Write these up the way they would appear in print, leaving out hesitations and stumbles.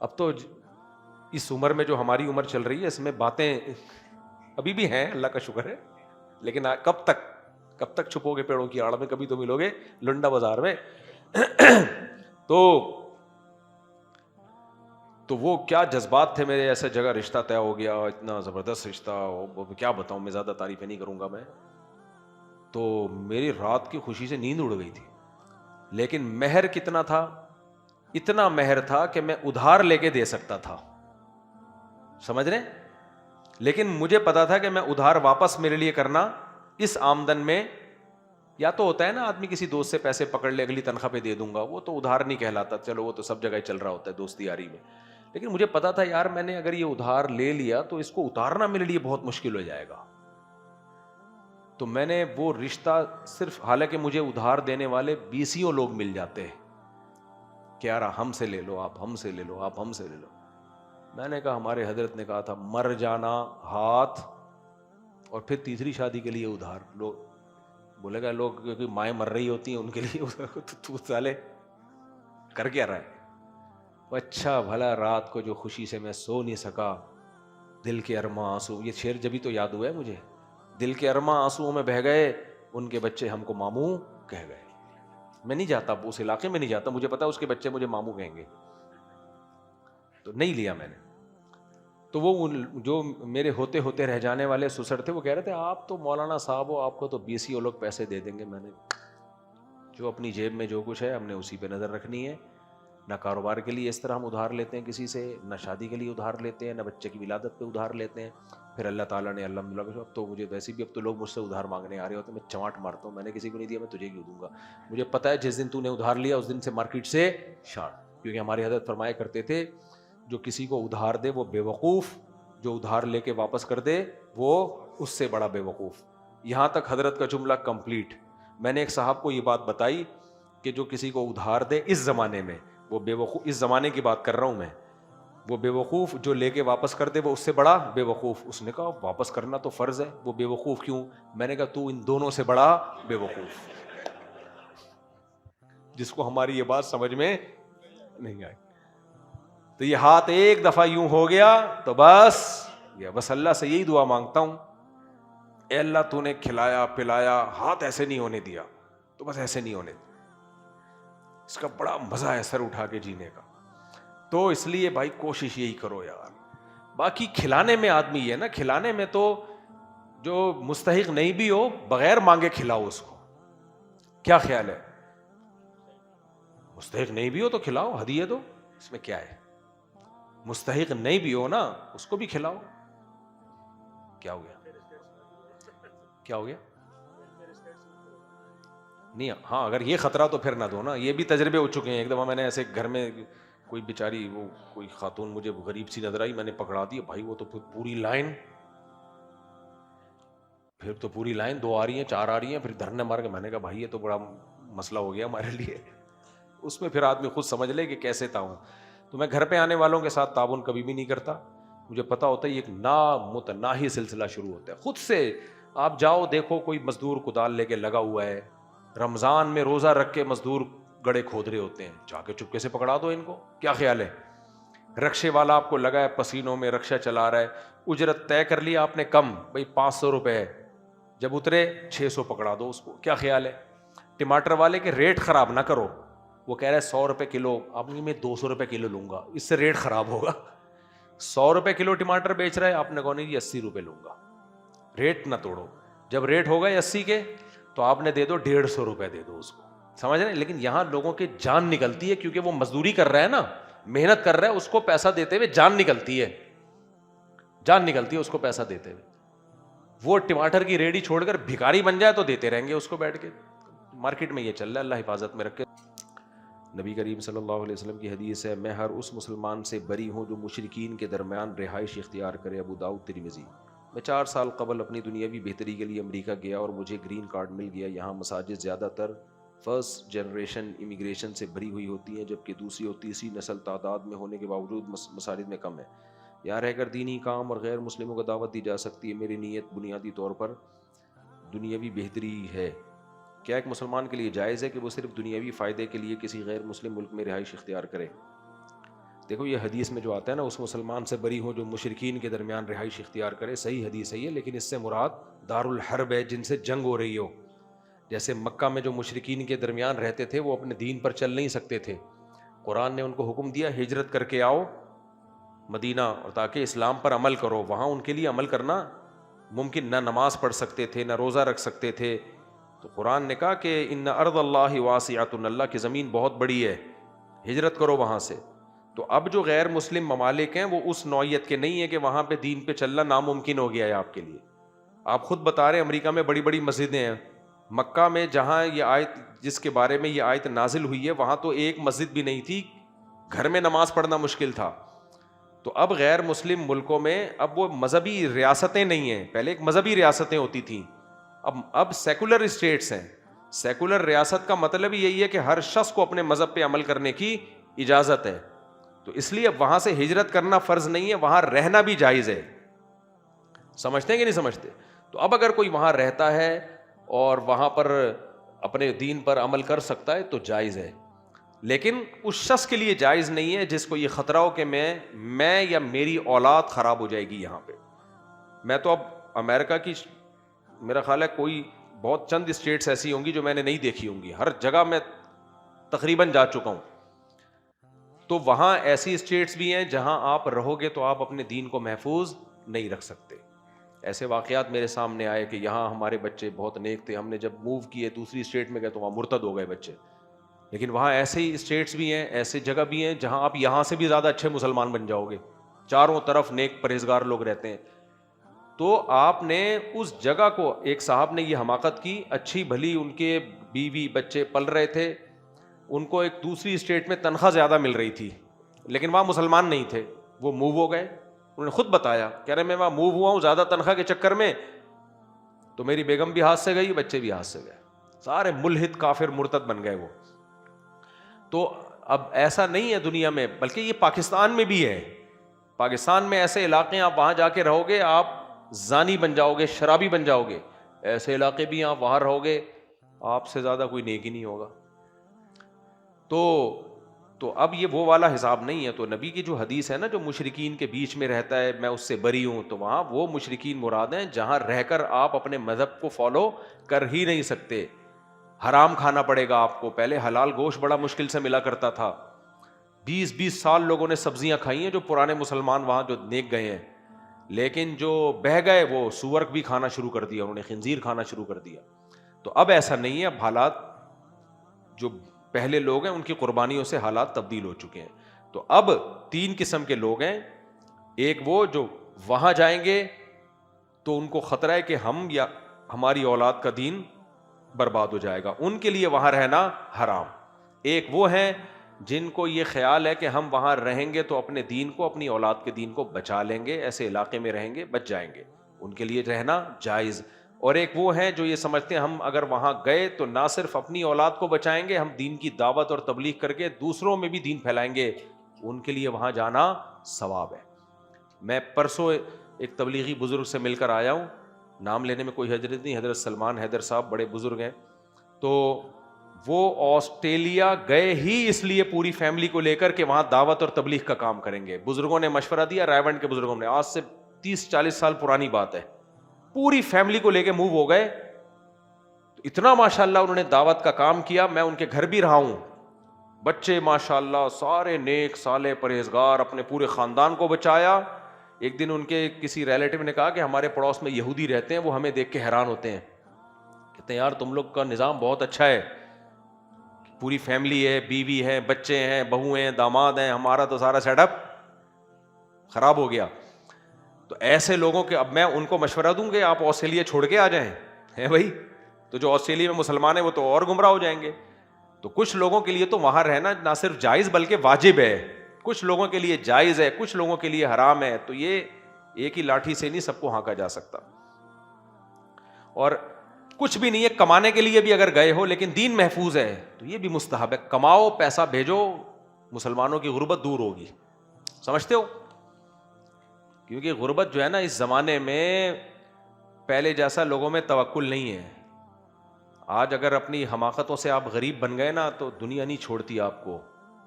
اب تو اس عمر میں جو ہماری عمر چل رہی ہے اس میں باتیں ابھی بھی ہیں، اللہ کا شکر ہے، لیکن کب تک چھپو گے پیڑوں کی آڑ میں؟ کبھی تو ملو گے لنڈا بازار میں۔ تو وہ کیا جذبات تھے میرے، ایسے جگہ رشتہ طے ہو گیا، اتنا زبردست رشتہ، کیا بتاؤں میں، زیادہ تعریفیں نہیں کروں گا میں۔ تو میری رات کی خوشی سے نیند اڑ گئی تھی، لیکن مہر کتنا تھا؟ اتنا مہر تھا کہ میں ادھار لے کے دے سکتا تھا، سمجھ رہے؟ لیکن مجھے پتا تھا کہ میں ادھار واپس میرے لیے کرنا اس آمدن میں، یا تو ہوتا ہے نا آدمی کسی دوست سے پیسے پکڑ لے اگلی تنخواہ پہ دے دوں گا، وہ تو ادھار نہیں کہلاتا، چلو وہ تو سب جگہ چل رہا ہوتا ہے دوستی یاری میں۔ لیکن مجھے پتا تھا یار میں نے اگر یہ ادھار لے لیا تو اس کو اتارنا میرے لیے بہت مشکل ہو جائے گا، تو میں نے وہ رشتہ صرف، حالانکہ مجھے ادھار دینے والے 20 لوگ مل جاتے ہیں کہ یار ہم سے لے لو، آپ ہم سے لے لو، آپ ہم سے لے لو۔ میں نے کہا، ہمارے حضرت نے کہا تھا مر جانا ہاتھ اور پھر تیسری شادی کے لیے ادھار۔ لوگ بولے گا، لوگ کیونکہ مائیں مر رہی ہوتی ہیں ان کے لیے تو سالے کر کیا رہا ہے؟ اچھا بھلا رات کو جو خوشی سے میں سو نہیں سکا، دل کے ارماں آنسو، یہ شعر جبھی تو یاد ہوا ہے مجھے، دل کے ارماں آنسوؤں میں بہہ گئے، ان کے بچے ہم کو ماموں کہہ گئے۔ میں نہیں جاتا اس علاقے میں، نہیں جاتا، مجھے پتا اس کے بچے مجھے ماموں کہیں گے، تو نہیں لیا میں نے۔ تو وہ جو میرے ہوتے ہوتے رہ جانے والے سسر تھے وہ کہہ رہے تھے آپ تو مولانا صاحب ہو، آپ کو تو 20 لوگ پیسے دے دیں گے۔ میں نے جو اپنی جیب میں جو کچھ ہے ہم نے اسی پہ نظر رکھنی ہے، نہ کاروبار کے لیے اس طرح ہم ادھار لیتے ہیں کسی سے، نہ شادی کے لیے ادھار لیتے ہیں، نہ بچے کی ولادت پہ ادھار لیتے ہیں۔ پھر اللہ تعالیٰ نے الحمدللہ، اب تو مجھے ویسے بھی اب تو لوگ مجھ سے ادھار مانگنے آ رہے ہوتے ہیں، میں چماٹ مارتا ہوں، میں نے کسی کو نہیں دیا، میں تجھے کیوں دوں گا؟ مجھے پتہ ہے جس دن تو نے ادھار لیا اس دن سے مارکیٹ سے شارٹ، کیونکہ ہمارے حضرت فرمایا کرتے تھے جو کسی کو ادھار دے وہ بے وقوف، جو ادھار لے کے واپس کر دے وہ اس سے بڑا بے وقوف۔ یہاں تک حضرت کا جملہ کمپلیٹ۔ میں نے ایک صاحب کو یہ بات بتائی کہ جو کسی کو ادھار دے اس زمانے میں وہ بے وقوف، اس زمانے کی بات کر رہا ہوں میں، وہ بے وقوف، جو لے کے واپس کر دے وہ اس سے بڑا بے وقوف۔ اس نے کہا واپس کرنا تو فرض ہے، وہ بے وقوف کیوں؟ میں نے کہا تو ان دونوں سے بڑا بے وقوف، جس کو ہماری یہ بات سمجھ میں نہیں آئی۔ تو یہ ہاتھ ایک دفعہ یوں ہو گیا تو بس اللہ سے یہی دعا مانگتا ہوں، اے اللہ تو نے کھلایا پلایا، ہاتھ ایسے نہیں ہونے دیا، تو بس ایسے نہیں ہونے دیا۔ اس کا بڑا مزہ ہے سر اٹھا کے جینے کا۔ تو اس لیے بھائی کوشش یہی کرو یار۔ باقی کھلانے میں آدمی یہ ہے نا، کھلانے میں تو جو مستحق نہیں بھی ہو بغیر مانگے کھلاؤ اس کو، کیا خیال ہے؟ مستحق نہیں بھی ہو تو کھلاؤ، ہدیہ دو، اس میں کیا ہے؟ مستحق نہیں بھی ہو نا اس کو بھی کھلاؤ۔ کیا ہو گیا؟ کیا ہو گیا؟ نہیں ہاں، اگر یہ خطرہ تو پھر نہ دو نا، یہ بھی تجربے ہو چکے ہیں۔ ایک دفعہ میں نے ایسے گھر میں کوئی بیچاری، وہ کوئی خاتون مجھے غریب سی نظر آئی، میں نے پکڑا دی بھائی، وہ تو پوری لائن، پھر تو پوری لائن 2 آ رہی ہیں 4 آ رہی ہیں، پھر دھرنے مار کے میں نے کہا بھائی یہ تو بڑا مسئلہ ہو گیا ہمارے لیے۔ اس میں پھر آدمی خود سمجھ لے کہ کیسے تعاون۔ تو میں گھر پہ آنے والوں کے ساتھ تعاون کبھی بھی نہیں کرتا، مجھے پتا ہوتا ہے یہ ایک نامتناہی سلسلہ شروع ہوتا ہے خود سے۔ آپ جاؤ دیکھو کوئی مزدور کدال لے کے لگا ہوا ہے، رمضان میں روزہ رکھ کے مزدور گڑے کھود رہے ہوتے ہیں، جا کے چپکے سے پکڑا دو ان کو، کیا خیال ہے؟ رکشے والا آپ کو لگا ہے پسینوں میں رکشہ چلا رہا ہے، اجرت طے کر لیا آپ نے کم، بھائی 500 روپے ہے، جب اترے 600 پکڑا دو اس کو، کیا خیال ہے؟ ٹماٹر والے کے ریٹ خراب نہ کرو، وہ کہہ رہا ہے 100 روپے کلو، آپ نے میں 200 روپے کلو لوں گا، اس سے ریٹ خراب ہوگا۔ 100 روپے کلو ٹماٹر بیچ رہا ہے، آپ نے کہا نہیں جی 80 روپے لوں گا، ریٹ نہ توڑو۔ جب ریٹ ہو گئے 80 کے تو آپ نے دے دو 150 روپے دے دو اس کو، سمجھ رہے ہیں؟ لیکن یہاں لوگوں کی جان نکلتی ہے، کیونکہ وہ مزدوری کر رہا ہے نا، محنت کر رہا ہے، اس کو پیسہ دیتے ہوئے جان نکلتی ہے، جان نکلتی ہے اس کو پیسہ دیتے ہوئے۔ وہ ٹماٹر کی ریڑھی چھوڑ کر بھکاری بن جائے تو دیتے رہیں گے اس کو بیٹھ کے۔ مارکیٹ میں یہ چل رہا ہے، اللہ حفاظت میں رکھے۔ نبی کریم صلی اللہ علیہ وسلم کی حدیث ہے، میں ہر اس مسلمان سے بری ہوں جو مشرکین کے درمیان رہائش اختیار کرے۔ ابو داؤد ترمذی۔ میں 4 سال قبل اپنی دنیاوی بہتری کے لیے امریکہ گیا اور مجھے گرین کارڈ مل گیا۔ یہاں مساجد زیادہ تر فرسٹ جنریشن امیگریشن سے بھری ہوئی ہوتی ہیں، جبکہ دوسری اور تیسری نسل تعداد میں ہونے کے باوجود مساجد میں کم ہے۔ یہاں رہ کر دینی کام اور غیر مسلموں کو دعوت دی جا سکتی ہے۔ میری نیت بنیادی طور پر دنیاوی بہتری ہے۔ کیا ایک مسلمان کے لیے جائز ہے کہ وہ صرف دنیاوی فائدے کے لیے کسی غیر مسلم ملک میں رہائش اختیار کرے؟ دیکھو یہ حدیث میں جو آتا ہے نا، اس مسلمان سے بری ہو جو مشرکین کے درمیان رہائش اختیار کرے، صحیح حدیث ہے یہ، لیکن اس سے مراد دار الحرب ہے، جن سے جنگ ہو رہی ہو. جیسے مکہ میں جو مشرکین کے درمیان رہتے تھے وہ اپنے دین پر چل نہیں سکتے تھے، قرآن نے ان کو حکم دیا ہجرت کر کے آؤ مدینہ، اور تاکہ اسلام پر عمل کرو. وہاں ان کے لیے عمل کرنا ممکن نہ نماز پڑھ سکتے تھے، نہ روزہ رکھ سکتے تھے. تو قرآن نے کہا کہ ان ارض اللہ واسعۃ، اللہ کی زمین بہت بڑی ہے، ہجرت کرو وہاں سے. تو اب جو غیر مسلم ممالک ہیں وہ اس نوعیت کے نہیں ہیں کہ وہاں پہ دین پہ چلنا ناممکن ہو گیا ہے آپ کے لیے. آپ خود بتا رہے ہیں امریکہ میں بڑی بڑی مسجدیں ہیں، مکہ میں جہاں یہ آیت، جس کے بارے میں یہ آیت نازل ہوئی ہے، وہاں تو ایک مسجد بھی نہیں تھی، گھر میں نماز پڑھنا مشکل تھا. تو اب غیر مسلم ملکوں میں اب وہ مذہبی ریاستیں نہیں ہیں، پہلے ایک مذہبی ریاستیں ہوتی تھیں، اب سیکولر اسٹیٹس ہیں. سیکولر ریاست کا مطلب یہی ہے کہ ہر شخص کو اپنے مذہب پہ عمل کرنے کی اجازت ہے. تو اس لیے وہاں سے ہجرت کرنا فرض نہیں ہے، وہاں رہنا بھی جائز ہے. سمجھتے ہیں کہ نہیں سمجھتے؟ تو اب اگر کوئی وہاں رہتا ہے اور وہاں پر اپنے دین پر عمل کر سکتا ہے تو جائز ہے، لیکن اس شخص کے لیے جائز نہیں ہے جس کو یہ خطرہ ہو کہ میں یا میری اولاد خراب ہو جائے گی یہاں پہ. میں تو اب امریکہ کی میرا خیال ہے کوئی بہت چند اسٹیٹس ایسی ہوں گی جو میں نے نہیں دیکھی ہوں گی، ہر جگہ میں تقریباً جا چکا ہوں. تو وہاں ایسی اسٹیٹس بھی ہیں جہاں آپ رہو گے تو آپ اپنے دین کو محفوظ نہیں رکھ سکتے. ایسے واقعات میرے سامنے آئے کہ یہاں ہمارے بچے بہت نیک تھے، ہم نے جب موو کیے دوسری اسٹیٹ میں گئے تو وہاں مرتد ہو گئے بچے. لیکن وہاں ایسے ہی اسٹیٹس بھی ہیں، ایسے جگہ بھی ہیں جہاں آپ یہاں سے بھی زیادہ اچھے مسلمان بن جاؤ گے، چاروں طرف نیک پرہیزگار لوگ رہتے ہیں. تو آپ نے اس جگہ کو، ایک صاحب نے یہ حماقت کی، اچھی بھلی ان کے بیوی بچے پل رہے تھے، ان کو ایک دوسری اسٹیٹ میں تنخواہ زیادہ مل رہی تھی، لیکن وہاں مسلمان نہیں تھے، وہ موو ہو گئے. انہوں نے خود بتایا، کہہ رہے میں وہاں موو ہوا ہوں زیادہ تنخواہ کے چکر میں، تو میری بیگم بھی ہاتھ سے گئی، بچے بھی ہاتھ سے گئے، سارے ملحد کافر مرتد بن گئے وہ. تو اب ایسا نہیں ہے دنیا میں، بلکہ یہ پاکستان میں بھی ہے. پاکستان میں ایسے علاقے ہیں آپ وہاں جا کے رہو گے آپ زانی بن جاؤ گے، شرابی بن جاؤ گے. ایسے علاقے بھی آپ وہاں رہو گے آپ سے زیادہ کوئی نیک ہی نہیں ہوگا. تو اب یہ وہ والا حساب نہیں ہے. تو نبی کی جو حدیث ہے نا، جو مشرکین کے بیچ میں رہتا ہے میں اس سے بری ہوں، تو وہاں وہ مشرکین مراد ہیں جہاں رہ کر آپ اپنے مذہب کو فالو کر ہی نہیں سکتے. حرام کھانا پڑے گا آپ کو. پہلے حلال گوشت بڑا مشکل سے ملا کرتا تھا، 20 سال لوگوں نے سبزیاں کھائی ہیں جو پرانے مسلمان وہاں جو نیک گئے ہیں، لیکن جو بہ گئے وہ سور بھی کھانا شروع کر دیا، انہوں نے خنزیر کھانا شروع کر دیا. تو اب ایسا نہیں ہے، اب حالات جو پہلے لوگ ہیں ان کی قربانیوں سے حالات تبدیل ہو چکے ہیں. تو اب 3 قسم کے لوگ ہیں. ایک وہ جو وہاں جائیں گے تو ان کو خطرہ ہے کہ ہم یا ہماری اولاد کا دین برباد ہو جائے گا، ان کے لیے وہاں رہنا حرام. ایک وہ ہیں جن کو یہ خیال ہے کہ ہم وہاں رہیں گے تو اپنے دین کو، اپنی اولاد کے دین کو بچا لیں گے، ایسے علاقے میں رہیں گے بچ جائیں گے، ان کے لیے رہنا جائز. اور ایک وہ ہیں جو یہ سمجھتے ہیں ہم اگر وہاں گئے تو نہ صرف اپنی اولاد کو بچائیں گے، ہم دین کی دعوت اور تبلیغ کر کے دوسروں میں بھی دین پھیلائیں گے، ان کے لیے وہاں جانا ثواب ہے. میں پرسوں ایک تبلیغی بزرگ سے مل کر آیا ہوں، نام لینے میں کوئی حرج نہیں، حضرت سلمان حیدر صاحب بڑے بزرگ ہیں. تو وہ آسٹریلیا گئے ہی اس لیے پوری فیملی کو لے کر کے وہاں دعوت اور تبلیغ کا کام کریں گے. بزرگوں نے مشورہ دیا، رائے ونڈ کے بزرگوں نے، آج سے 30-40 سال پرانی بات ہے، پوری فیملی کو لے کے موو ہو گئے. تو اتنا ماشاءاللہ انہوں نے دعوت کا کام کیا، میں ان کے گھر بھی رہا ہوں، بچے ماشاءاللہ سارے نیک صالح پرہیزگار، اپنے پورے خاندان کو بچایا. ایک دن ان کے کسی ریلیٹیو نے کہا کہ ہمارے پڑوس میں یہودی رہتے ہیں، وہ ہمیں دیکھ کے حیران ہوتے ہیں، کہتے ہیں یار تم لوگ کا نظام بہت اچھا ہے، پوری فیملی ہے، بیوی ہے، بچے ہیں، بہو ہیں، داماد ہیں، ہمارا تو سارا سیٹ اپ خراب ہو گیا. تو ایسے لوگوں کے اب میں ان کو مشورہ دوں کہ آپ آسٹریلیا چھوڑ کے آ جائیں، ہے بھائی، تو جو آسٹریلیا میں مسلمان ہیں وہ تو اور گمراہ ہو جائیں گے. تو کچھ لوگوں کے لیے تو وہاں رہنا نہ صرف جائز بلکہ واجب ہے، کچھ لوگوں کے لیے جائز ہے، کچھ لوگوں کے لیے حرام ہے. تو یہ ایک ہی لاٹھی سے نہیں سب کو ہانکا جا سکتا. اور کچھ بھی نہیں ہے، کمانے کے لیے بھی اگر گئے ہو لیکن دین محفوظ ہے تو یہ بھی مستحب ہے، کماؤ، پیسہ بھیجو، مسلمانوں کی غربت دور ہوگی. سمجھتے ہو؟ کیونکہ غربت جو ہے نا اس زمانے میں پہلے جیسا لوگوں میں توکل نہیں ہے. آج اگر اپنی حماقتوں سے آپ غریب بن گئے نا تو دنیا نہیں چھوڑتی آپ کو.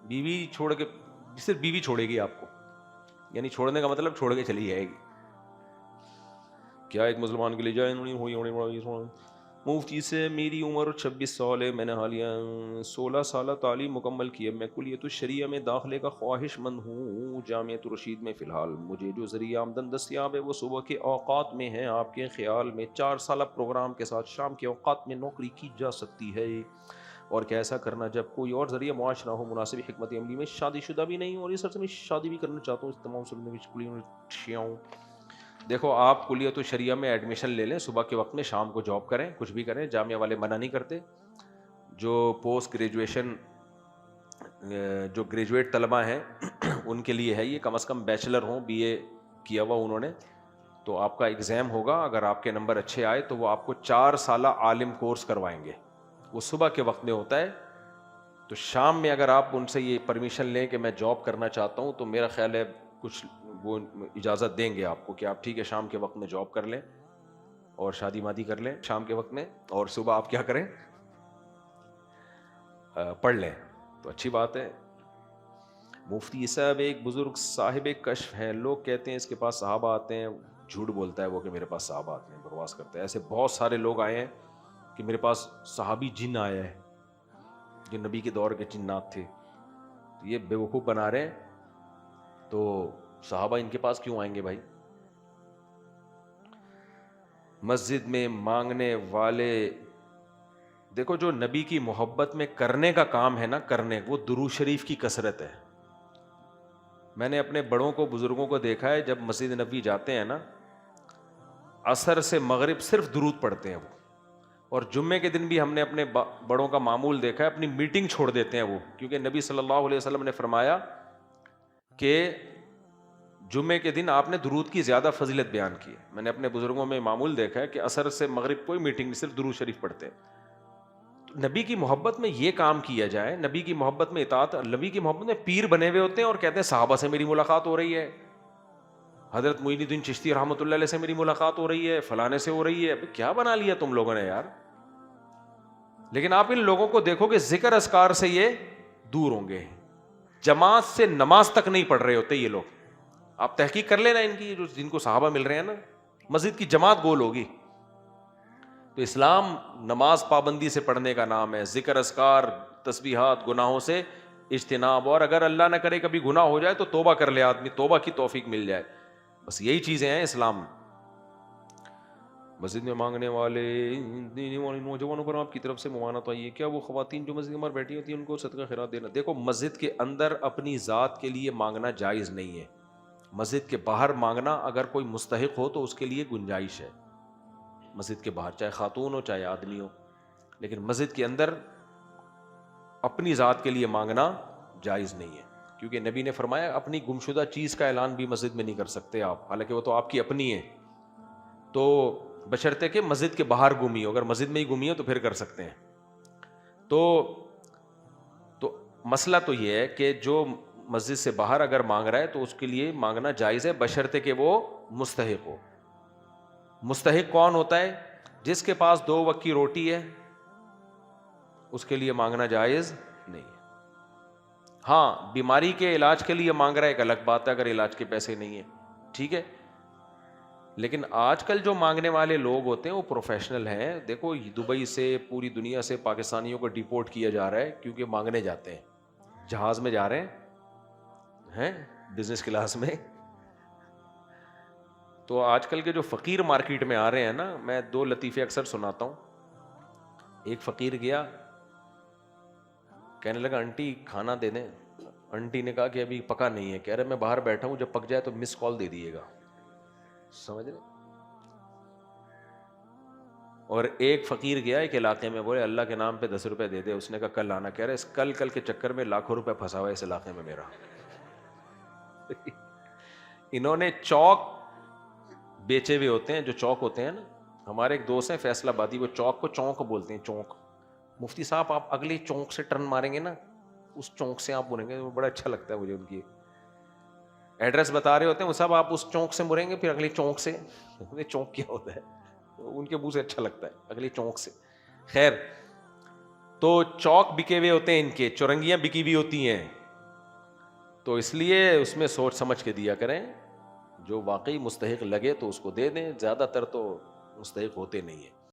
بیوی چھوڑ کے صرف بیوی چھوڑے گی آپ کو، یعنی چھوڑنے کا مطلب چھوڑ کے چلی جائے گی. کیا ایک مسلمان کے لیے جائے مفتی سے میری عمر 26 سال ہے، میں نے حالیہ 16 سالہ تعلیم مکمل کی ہے، میں کلیت الشریعہ میں داخلے کا خواہش مند ہوں جامعۃ الرشید میں. فی الحال مجھے جو ذریعہ آمدن دستیاب ہے وہ صبح کے اوقات میں ہے. آپ کے خیال میں 4 سالہ پروگرام کے ساتھ شام کے اوقات میں نوکری کی جا سکتی ہے؟ اور کیا ایسا کرنا جب کوئی اور ذریعہ معاش نہ ہو؟ مناسب حکمت عملی میں شادی شدہ بھی نہیں اور اس عرصے میں شادی بھی کرنا چاہتا ہوں. اس تمام سلسلے دیکھو آپ کلیت الشریعہ میں ایڈمیشن لے لیں، صبح کے وقت میں، شام کو جاب کریں، کچھ بھی کریں، جامعہ والے منع نہیں کرتے. جو پوسٹ گریجویشن جو گریجویٹ طلبہ ہیں ان کے لیے ہے یہ، کم از کم بیچلر ہوں، بی اے کیا ہوا انہوں نے. تو آپ کا ایگزام ہوگا، اگر آپ کے نمبر اچھے آئے تو وہ آپ کو 4 سالہ عالم کورس کروائیں گے. وہ صبح کے وقت میں ہوتا ہے. تو شام میں اگر آپ ان سے یہ پرمیشن لیں کہ میں جاب کرنا چاہتا ہوں تو میرا خیال ہے کچھ وہ اجازت دیں گے آپ کو کہ آپ ٹھیک ہے شام کے وقت میں جاب کر لیں اور شادی مادی کر لیں شام کے وقت میں، اور صبح آپ کیا کریں، پڑھ لیں. تو اچھی بات ہے. مفتی صاحب ایک بزرگ صاحب کشف ہیں، لوگ کہتے ہیں اس کے پاس صحابہ آتے ہیں. جھوٹ بولتا ہے وہ کہ میرے پاس صحابہ آتے ہیں، بکواس کرتا ہے. ایسے بہت سارے لوگ آئے ہیں کہ میرے پاس صحابی جن آیا ہے، جو نبی کے دور کے جنات تھے. تو یہ بیوقوف بنا رہے ہیں. تو صحابہ ان کے پاس کیوں آئیں گے بھائی؟ مسجد میں مانگنے والے، دیکھو جو نبی کی محبت میں کرنے کا کام ہے نا، کرنے، وہ درود شریف کی کثرت ہے. میں نے اپنے بڑوں کو، بزرگوں کو دیکھا ہے جب مسجد نبوی جاتے ہیں نا، عصر سے مغرب صرف درود پڑھتے ہیں وہ. اور جمعے کے دن بھی ہم نے اپنے بڑوں کا معمول دیکھا ہے، اپنی میٹنگ چھوڑ دیتے ہیں وہ، کیونکہ نبی صلی اللہ علیہ وسلم نے فرمایا کہ جمعے کے دن آپ نے درود کی زیادہ فضیلت بیان کی ہے. میں نے اپنے بزرگوں میں معمول دیکھا ہے کہ عصر سے مغرب کوئی میٹنگ نہیں، صرف درود شریف پڑھتے ہیں. نبی کی محبت میں یہ کام کیا جائے، نبی کی محبت میں اطاعت. نبی کی محبت میں پیر بنے ہوئے ہوتے ہیں اور کہتے ہیں صحابہ سے میری ملاقات ہو رہی ہے، حضرت معین الدین چشتی رحمۃ اللہ علیہ سے میری ملاقات ہو رہی ہے، فلانے سے ہو رہی ہے. کیا بنا لیا تم لوگوں نے یار؟ لیکن آپ ان لوگوں کو دیکھو کہ ذکر اذکار سے یہ دور ہوں گے، جماعت سے نماز تک نہیں پڑھ رہے ہوتے یہ لوگ. آپ تحقیق کر لینا ان کی، جن کو صحابہ مل رہے ہیں نا، مسجد کی جماعت گول ہوگی. تو اسلام نماز پابندی سے پڑھنے کا نام ہے، ذکر اذکار، تسبیحات، گناہوں سے اجتناب. اور اگر اللہ نہ کرے کبھی گناہ ہو جائے تو توبہ کر لے آدمی، توبہ کی توفیق مل جائے. بس یہی چیزیں ہیں اسلام. مسجد میں مانگنے والے نوجوانوں پر آپ کی طرف سے ممانعت آئی ہے، کیا وہ خواتین جو مسجد کے باہر بیٹھی ہوتی ہیں ان کو صدقہ خیرات دینا؟ دیکھو مسجد کے اندر اپنی ذات کے لیے مانگنا جائز نہیں ہے. مسجد کے باہر مانگنا اگر کوئی مستحق ہو تو اس کے لیے گنجائش ہے، مسجد کے باہر چاہے خاتون ہو چاہے آدمی ہو. لیکن مسجد کے اندر اپنی ذات کے لیے مانگنا جائز نہیں ہے، کیونکہ نبی نے فرمایا اپنی گمشدہ چیز کا اعلان بھی مسجد میں نہیں کر سکتے آپ، حالانکہ وہ تو آپ کی اپنی ہے. تو بشرطے کہ مسجد کے باہر گمی ہو، اگر مسجد میں ہی گمی ہو تو پھر کر سکتے ہیں. تو مسئلہ تو یہ ہے کہ جو مسجد سے باہر اگر مانگ رہا ہے تو اس کے لیے مانگنا جائز ہے، بشرطے کہ وہ مستحق ہو. مستحق کون ہوتا ہے؟ جس کے پاس 2 وقت کی روٹی ہے، اس کے لیے مانگنا جائز نہیں ہے. ہاں بیماری کے علاج کے لیے مانگ رہا ہے ایک الگ بات ہے، اگر علاج کے پیسے نہیں ہیں ٹھیک ہے. لیکن آج کل جو مانگنے والے لوگ ہوتے ہیں وہ پروفیشنل ہیں. دیکھو دبئی سے، پوری دنیا سے پاکستانیوں کو ڈیپورٹ کیا جا رہا ہے کیونکہ مانگنے جاتے ہیں، جہاز میں جا رہے ہیں بزنس کلاس میں. تو آج کل کے جو فقیر مارکیٹ میں آ رہے ہیں نا، میں 2 لطیفے اکثر سناتا ہوں. ایک فقیر گیا، کہنے لگا آنٹی کھانا دے دیں. آنٹی نے کہا کہ ابھی پکا نہیں ہے. کہہ رہے میں باہر بیٹھا ہوں، جب پک جائے تو مس کال دے دیجیے گا. سمجھ رہے؟ اور ایک فقیر گیا ایک علاقے میں، بولے اللہ کے نام پہ 10 روپے دے دے. اس نے کہا کل آنا. کہہ رہے اس کل کے چکر میں لاکھوں روپے پھنسا ہوا ہے اس علاقے میں میرا. انہوں نے چوک بیچے ہوئے ہوتے ہیں، جو چوک ہوتے ہیں نا. ہمارے ایک دوست ہیں فیصل آبادی، وہ چوک کو چونک بولتے ہیں، چونک. مفتی صاحب آپ اگلی چونک سے ٹرن ماریں گے نا، اس چونک سے آپ مڑیں گے، بڑا اچھا لگتا ہے مجھے. ان کی ایڈریس بتا رہے ہوتے ہیں وہ صاحب، آپ اس چونک سے مڑیں گے پھر اگلی چونک سے. چونک کیا ہوتا ہے؟ ان کے منہ سے اچھا لگتا ہے، اگلی چونک سے. خیر، تو چوک بکے ہوئے ہوتے ہیں ان کے، چورنگیاں بکی ہوئی ہوتی ہیں. تو اس لیے اس میں سوچ سمجھ کے دیا کریں، جو واقعی مستحق لگے تو اس کو دے دیں، زیادہ تر تو مستحق ہوتے نہیں ہیں.